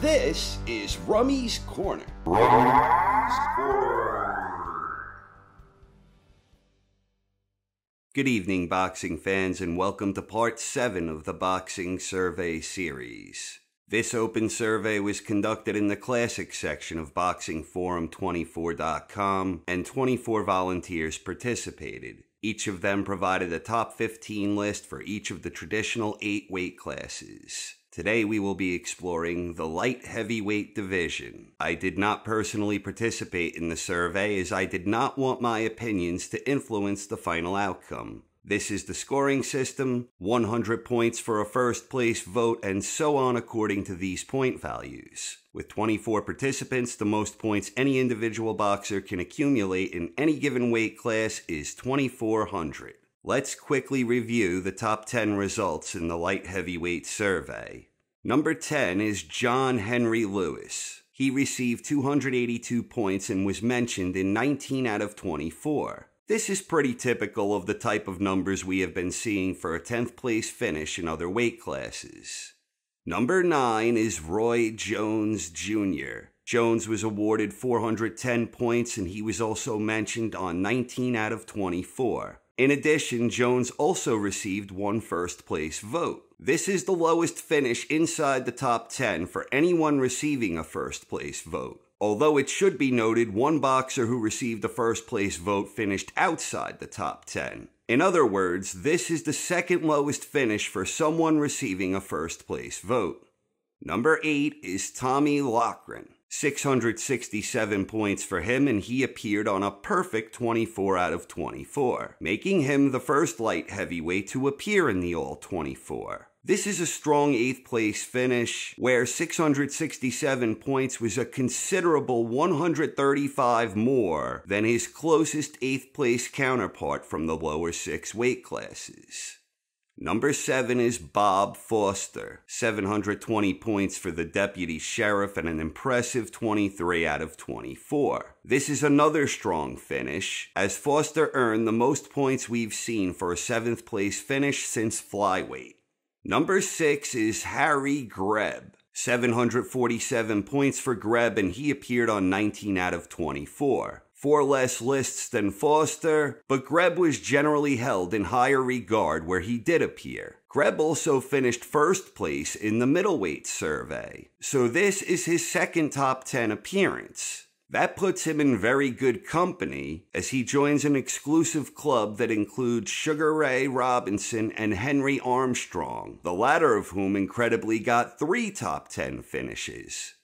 This is Rummy's Corner. Good evening, boxing fans, and welcome to Part 7 of the Boxing Survey series. This open survey was conducted in the Classic section of BoxingForum24.com, and 24 volunteers participated. Each of them provided a top 15 list for each of the traditional 8 weight classes. Today we will be exploring the light heavyweight division. I did not personally participate in the survey as I did not want my opinions to influence the final outcome. This is the scoring system, 100 points for a first place vote, and so on according to these point values. With 24 participants, the most points any individual boxer can accumulate in any given weight class is 2,400. Let's quickly review the top 10 results in the light heavyweight survey. Number 10 is John Henry Lewis. He received 282 points and was mentioned in 19 out of 24. This is pretty typical of the type of numbers we have been seeing for a 10th place finish in other weight classes. Number 9 is Roy Jones Jr. Jones was awarded 410 points and he was also mentioned on 19 out of 24. In addition, Jones also received one first place vote. This is the lowest finish inside the top 10 for anyone receiving a first place vote. Although it should be noted, one boxer who received a first place vote finished outside the top 10. In other words, this is the second lowest finish for someone receiving a first place vote. Number 8 is Tommy LOUGHRAN. 667 points for him, and he appeared on a perfect 24 out of 24, making him the first light heavyweight to appear in the All-24. This is a strong 8th place finish, where 667 points was a considerable 135 more than his closest 8th place counterpart from the lower 6 weight classes. Number 7 is Bob Foster. 720 points for the deputy sheriff and an impressive 23 out of 24. This is another strong finish, as Foster earned the most points we've seen for a 7th place finish since flyweight. Number 6 is HARY GREB. 747 points for GREB, and he appeared on 19 out of 24. 4 less lists than Foster, but GREB was generally held in higher regard where he did appear. GREB also finished first place in the middleweight survey, so this is his second top 10 appearance. That puts him in very good company as he joins an exclusive club that includes Sugar Ray Robinson and Henry Armstrong, the latter of whom incredibly got 3 top 10 finishes.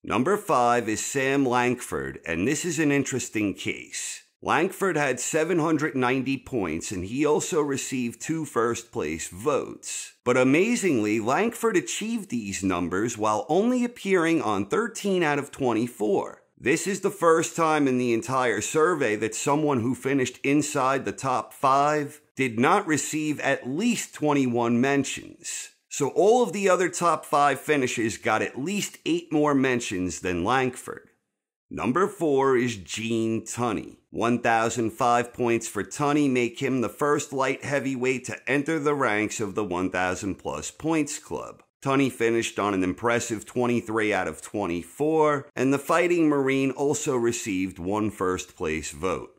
Number 5 is Sam Langford, and this is an interesting case. Langford had 790 points, and he also received 2 first-place votes. But amazingly, Langford achieved these numbers while only appearing on 13 out of 24. This is the first time in the entire survey that someone who finished inside the top 5 did not receive at least 21 mentions. So all of the other top 5 finishes got at least 8 more mentions than Langford. Number 4 is Gene Tunney. 1,005 points for Tunney make him the first light heavyweight to enter the ranks of the 1,000 plus points club. Tunney finished on an impressive 23 out of 24, and the Fighting Marine also received 1 first place vote.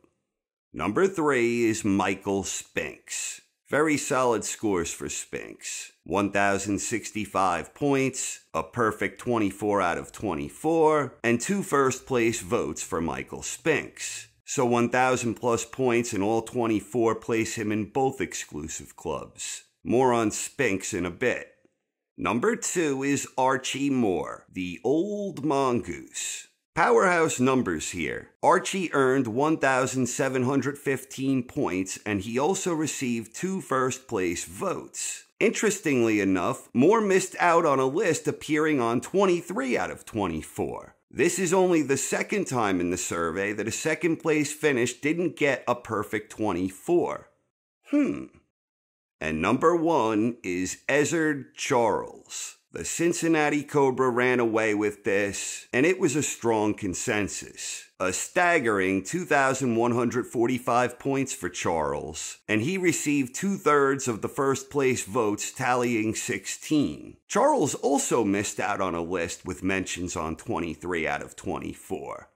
Number 3 is Michael Spinks. Very solid scores for Spinks. 1,065 points, a perfect 24 out of 24, and 2 first place votes for Michael Spinks. So 1,000 plus points in all 24 place him in both exclusive clubs. More on Spinks in a bit. Number 2 is Archie Moore, the old mongoose. Powerhouse numbers here. Archie earned 1,715 points, and he also received 2 first-place votes. Interestingly enough, Moore missed out on a list appearing on 23 out of 24. This is only the second time in the survey that a second-place finish didn't get a perfect 24. And number 1 is Ezzard Charles. The Cincinnati Cobra ran away with this, and it was a strong consensus. A staggering 2,145 points for Charles, and he received 2/3 of the first place votes, tallying 16. Charles also missed out on a list with mentions on 23 out of 24.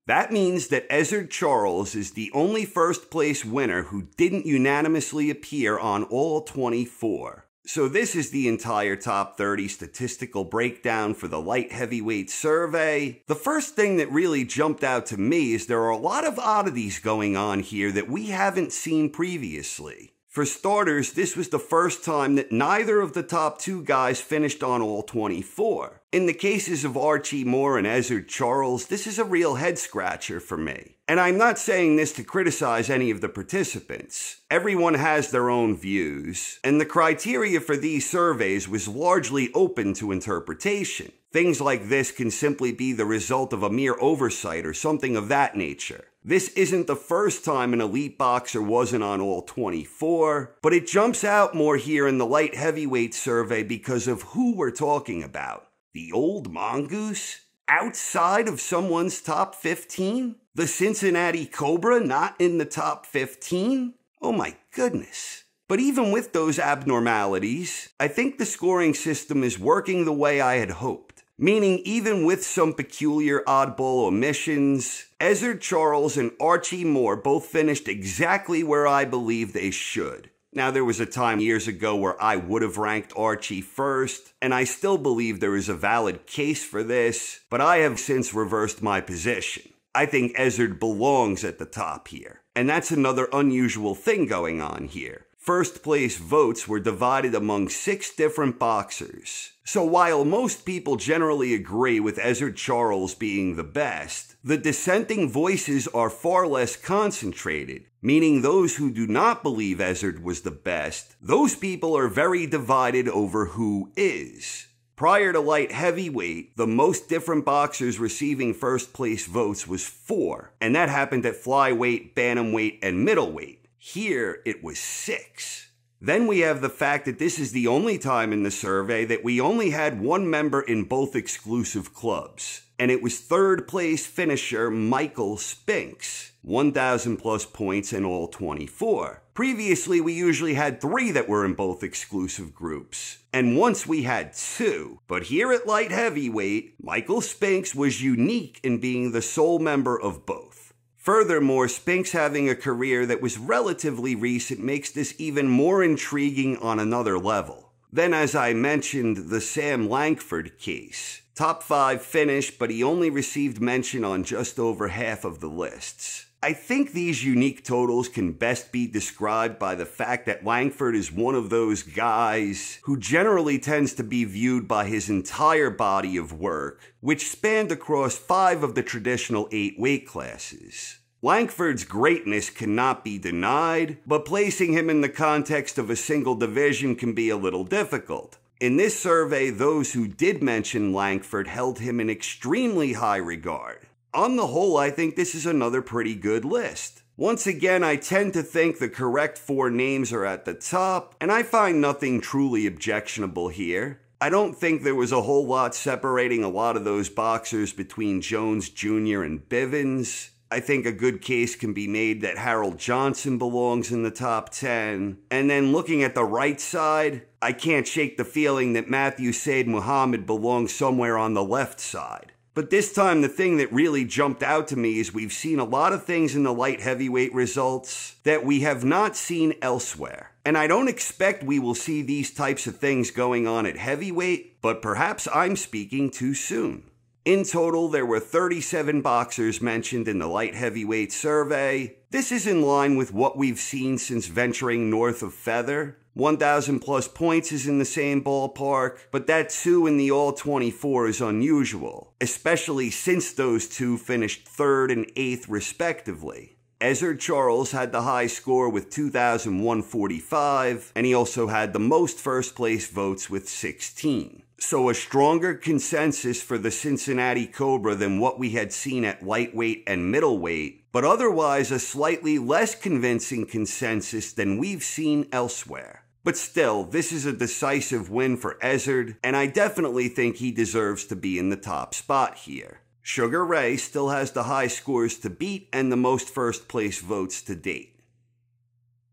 That means that Ezzard Charles is the only first place winner who didn't unanimously appear on all 24. So this is the entire top 30 statistical breakdown for the light heavyweight survey. The first thing that really jumped out to me is there are a lot of oddities going on here that we haven't seen previously. For starters, this was the first time that neither of the top two guys finished on all 24. In the cases of Archie Moore and Ezzard Charles, this is a real head-scratcher for me. And I'm not saying this to criticize any of the participants. Everyone has their own views, and the criteria for these surveys was largely open to interpretation. Things like this can simply be the result of a mere oversight or something of that nature. This isn't the first time an elite boxer wasn't on all 24, but it jumps out more here in the light heavyweight survey because of who we're talking about. The old mongoose? Outside of someone's top 15? The Cincinnati Cobra not in the top 15? Oh my goodness. But even with those abnormalities, I think the scoring system is working the way I had hoped. Meaning even with some peculiar oddball omissions, Ezzard Charles and Archie Moore both finished exactly where I believe they should. Now, there was a time years ago where I would have ranked Archie first, and I still believe there is a valid case for this, but I have since reversed my position. I think Ezzard belongs at the top here, and that's another unusual thing going on here. First place votes were divided among 6 different boxers. So while most people generally agree with Ezzard Charles being the best, the dissenting voices are far less concentrated, meaning those who do not believe Ezzard was the best, those people are very divided over who is. Prior to light heavyweight, the most different boxers receiving first place votes was 4, and that happened at flyweight, bantamweight, and middleweight. Here, it was 6. Then we have the fact that this is the only time in the survey that we only had one member in both exclusive clubs, and it was third place finisher Michael Spinks, 1,000 plus points in all 24. Previously, we usually had 3 that were in both exclusive groups, and once we had 2. But here at light heavyweight, Michael Spinks was unique in being the sole member of both. Furthermore, Spinks having a career that was relatively recent makes this even more intriguing on another level. Then, as I mentioned, the Sam LANGFORD case. Top 5 finish, but he only received mention on just over half of the lists. I think these unique totals can best be described by the fact that LANGFORD is one of those guys who generally tends to be viewed by his entire body of work, which spanned across 5 of the traditional 8 weight classes. LANGFORD's greatness cannot be denied, but placing him in the context of a single division can be a little difficult. In this survey, those who did mention LANGFORD held him in extremely high regard. On the whole, I think this is another pretty good list. Once again, I tend to think the correct 4 names are at the top, and I find nothing truly objectionable here. I don't think there was a whole lot separating a lot of those boxers between Jones Jr. and Bivens. I think a good case can be made that Harold Johnson belongs in the top 10. And then looking at the right side, I can't shake the feeling that Matthew Said Muhammad belongs somewhere on the left side. But this time, the thing that really jumped out to me is we've seen a lot of things in the light heavyweight results that we have not seen elsewhere. And I don't expect we will see these types of things going on at heavyweight, but perhaps I'm speaking too soon. In total, there were 37 boxers mentioned in the light heavyweight survey. This is in line with what we've seen since venturing north of feather. 1,000 plus points is in the same ballpark, but that 2 in the all 24 is unusual, especially since those 2 finished 3rd and 8th respectively. Ezzard Charles had the high score with 2,145, and he also had the most first place votes with 16. So a stronger consensus for the Cincinnati Cobra than what we had seen at lightweight and middleweight, but otherwise a slightly less convincing consensus than we've seen elsewhere. But still, this is a decisive win for Ezzard, and I definitely think he deserves to be in the top spot here. Sugar Ray still has the high scores to beat and the most first place votes to date.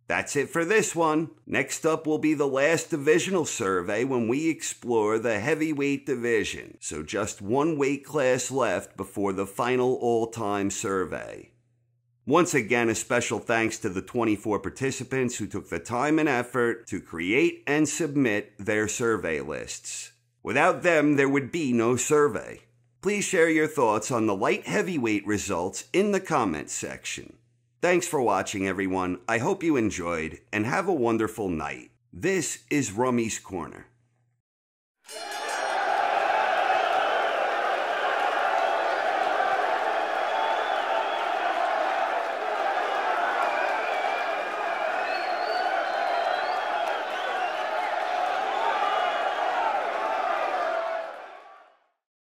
That's it for this one. Next up will be the last divisional survey when we explore the heavyweight division, so just one weight class left before the final all-time survey. Once again, a special thanks to the 24 participants who took the time and effort to create and submit their survey lists. Without them, there would be no survey. Please share your thoughts on the light heavyweight results in the comments section. Thanks for watching, everyone. I hope you enjoyed, and have a wonderful night. This is Rummy's Corner.